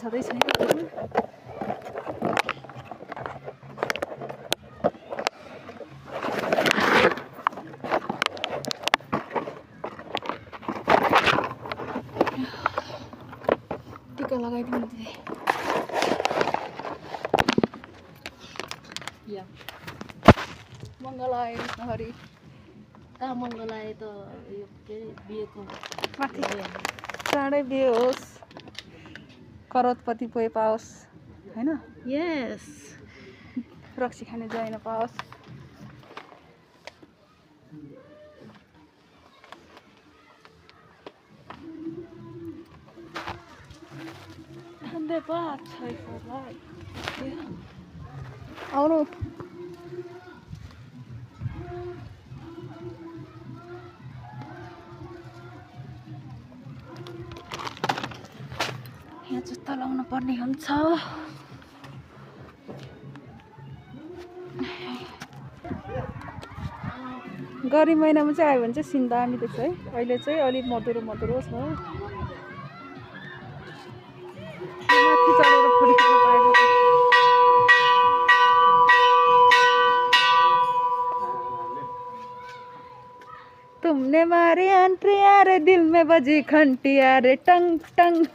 छँदै छैन। टिका लगाइदिनु दिदी। या मङ्गलाय हरि। कहाँ मङ्गलाए त यो के बिहेको माथि चाँडै बिहे होस्, करोडपति पोइ पाओस् हैन, यस रक्सी खाने ज्वाइन पाओस्। धन्यवाद छैसरलाई। आउनु यहाँ जुत्ता लाउनु पर्ने हुन्छ। गरी महिनामा चाहिँ आयो भने चाहिँ सिन दामी देख्छ है। अहिले चाहिँ अलिक मधुरो मधुरो छ। माथि चढेर फोटो खिच्न पाएको। तुमने मारे एंट्री यारे दिल में बजी घंटी यारे टंग टंग।